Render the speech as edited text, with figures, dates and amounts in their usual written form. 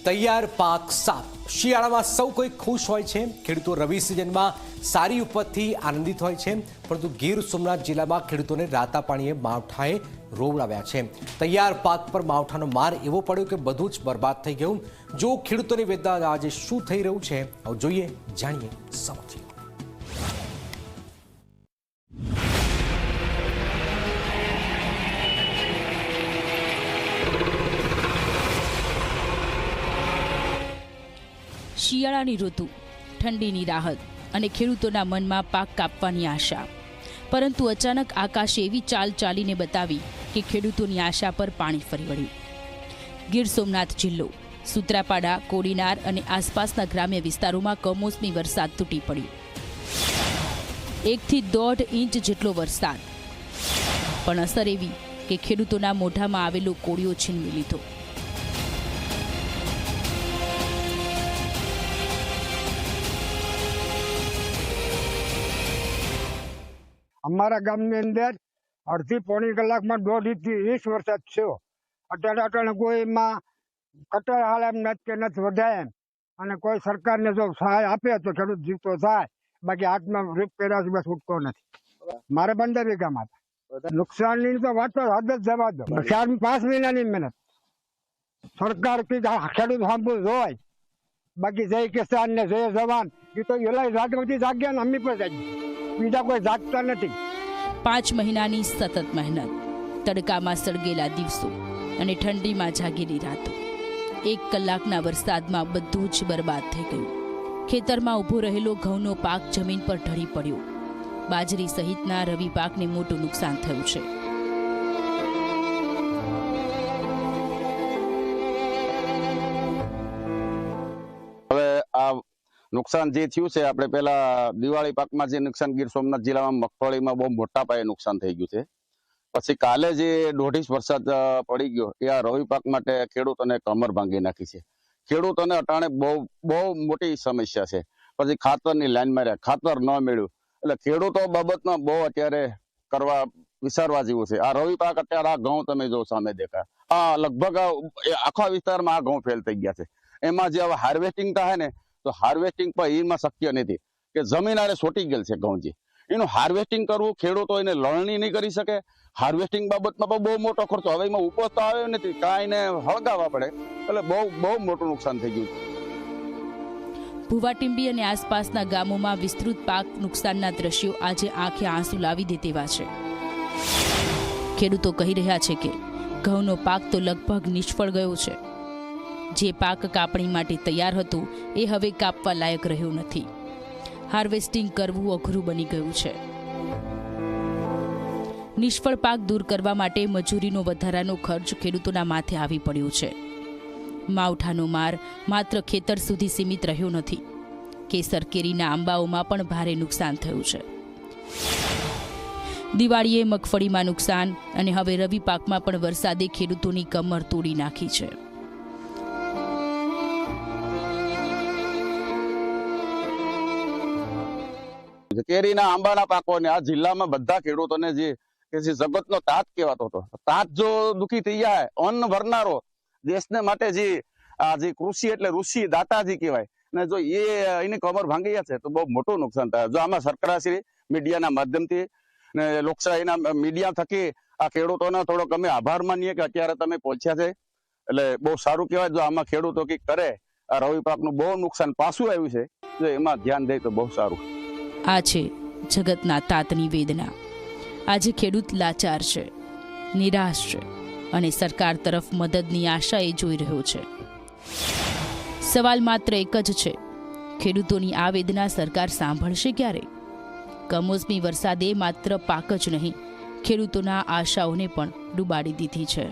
તૈયાર પાક સાફ। શિયાળામાં સૌ કોઈ ખુશ હોય છે। ખેડૂતો રવિ સિઝનમાં સારી ઉપજથી આનંદિત હોય છે, પરંતુ ગીર સોમનાથ જિલ્લામાં ખેડૂતોને રાતા પાણીએ માવઠાએ રોવડાવ્યા છે। તૈયાર પાક પર માવઠાનો માર એવો પડ્યો કે બધું જ બરબાદ થઈ ગયું। જો ખેડૂતોની વેદના આજે શું થઈ રહ્યું છે, આવો જોઈએ, જાણીએ, સમજીએ। શિયાળાની ઋતુ, ઠંડીની રાહત અને ખેડૂતોના મનમાં પાક કાપવાની આશા, પરંતુ અચાનક આકાશે એવી ચાલ ચાલીને બતાવી કે ખેડૂતોની આશા પર પાણી ફરી વળ્યું। ગીર સોમનાથ જિલ્લો, સૂત્રાપાડા, કોડીનાર અને આસપાસના ગ્રામ્ય વિસ્તારોમાં કમોસમી વરસાદ તૂટી પડ્યો। 1 થી 1.5 ઇંચ જેટલો વરસાદ, પણ અસર એવી કે ખેડૂતોના મોઢામાં આવેલો કોળિયો છીનવી લીધો। અમારા ગામની અંદર અડધી પોણી કલાકમાં 1.5 થી 2 ઇંચ વરસાદ થયો। અત્યારે કોઈમાં કટર હાલ એમ નથી કે નથી વધાય એમ, અને કોઈ સરકારને જો સહાય આપે તો ખેડૂત જીવતો થાય, બાકી હાથમાં રીપ કર્યા સિવાય છૂટતો નથી। મારે 15 વીઘામાં હતા। નુકસાનની તો વાત તો હદ જ જવા દો। 4-5 મહિનાની મહેનત સરકાર ખેડૂત સાંભળવું હોય, બાકી જય કિસાન ને જય જવાન એ તો એલા જાગૃતિ જાગ્યા ને અમી પર જાગી, બીજા કોઈ જાગતા નથી। 5 મહિનાની સતત મહેનત, તડકામાં સળગેલા દિવસો અને ઠંડીમાં જાગેલી રાતો, 1 કલાકના વરસાદમાં બધું જ બરબાદ થઈ ગયું। ખેતરમાં ઊભો રહેલો ઘઉંનો પાક જમીન પર ઢળી પડ્યો। બાજરી સહિતના રવિ પાકને મોટું નુકસાન થયું છે। હવે આ નુકસાન જે થયું છે, આપણે પેલા દિવાળી પાકમાં જે નુકસાન ગીર સોમનાથ જિલ્લામાં મગફળીમાં બહુ મોટા પાયે નુકસાન થઈ ગયું છે। પછી કાલે જે 1.5 ઇંચ વરસાદ પડી ગયો એ આ રવિ પાક માટે ખેડૂતોને કમર ભાંગી નાખી છે। ખેડૂતોને અટાણે બહુ મોટી સમસ્યા છે। પછી ખાતરની લાઈન માર્યા, ખાતર ન મળ્યું, એટલે ખેડૂતો બાબતમાં બહુ અત્યારે વિચારવા જેવું છે। આ રવિ પાક અત્યારે આ ઘઉં તમે જો સામે દેખાય, આ લગભગ આખા વિસ્તારમાં આ ઘઉં ફેલ થઈ ગયા છે। એમાં જે હવે હાર્વેસ્ટિંગ થાય ને, તો હાર્વેસ્ટિંગ પણ એમાં શક્ય નથી કે જમીન આને છોટી ગયેલ છે ઘઉંજી, એનું હાર્વેસ્ટિંગ કરવું ખેડૂતો એને લણણી નહીં કરી શકે। હાર્વેસ્ટિંગ બાબતમાં પણ બહુ મોટો ખર્ચો, હવે એમાં ઉપજ તો આવ્યો નથી, કાંઈ ને હળગાવવા પડે, એટલે બહુ મોટું નુકસાન થઈ ગયું। ભુવાટીંબી અને આસપાસના ગામોમાં વિસ્તૃત પાક નુકસાનના દ્રશ્યો આજે આંખે આંસુ લાવી દે તેવા છે। ખેડૂતો કહી રહ્યા છે કે ઘઉંનો પાક તો લગભગ નિષ્ફળ ગયો છે। જે પાક કાપણી માટે તૈયાર હતું એ હવે કાપવા લાયક રહ્યું નથી। હાર્વેસ્ટિંગ કરવું અઘરું બની ગયું છે। નિષ્ફળ પાક દૂર કરવા માટે મજૂરીનો વધારાનો ખર્ચ ખેડૂતોના માથે આવી પડ્યો છે। માવઠાનો માર માત્ર ખેતર સુધી સીમિત રહ્યો નથી, કેસર કેરીના આંબાઓમાં પણ ભારે નુકસાન થયું છે। દિવાળીએ મગફળીમાં નુકસાન અને હવે રવિ પાકમાં પણ વરસાદે ખેડૂતોની કમર તોડી નાખી છે। કેરીના આંબાના પાકોને આ જિલ્લામાં બધા ખેડૂતોને જે જગતનો તાત કહેવાતો હતો, તાત જો દુખી થઈ જાય, અન્ન ભરનારો દેશને માટે જે કૃષિ એટલે ઋષિ દાતાજી કહેવાય ને, જો એની કમર ભાંગી જશે તો બહુ મોટું નુકસાન થાય। જો આમાં સરકારશ્રી મીડિયાના માધ્યમથી ને લોકશાહીના મીડિયા થકી આ ખેડૂતોનો થોડોક અમે આભાર માનીએ કે અત્યારે તમે પહોંચ્યા છે, એટલે બહુ સારું કહેવાય। જો આમાં ખેડૂતો કંઈક કરે, આ રવિ પાકનું બહુ નુકસાન પાછું આવ્યું છે, જો એમાં ધ્યાન દે તો બહુ સારું। આ છે જગતના તાતની વેદના। આજે ખેડૂત લાચાર છે, નિરાશ છે અને સરકાર તરફ મદદની આશા એ જોઈ રહ્યો છે। સવાલ માત્ર એક જ છે, ખેડૂતોની આ વેદના સરકાર સાંભળશે ક્યારે? કમોસમી વરસાદે માત્ર પાક જ નહીં, ખેડૂતોના આશાઓને પણ ડૂબાડી દીધી છે।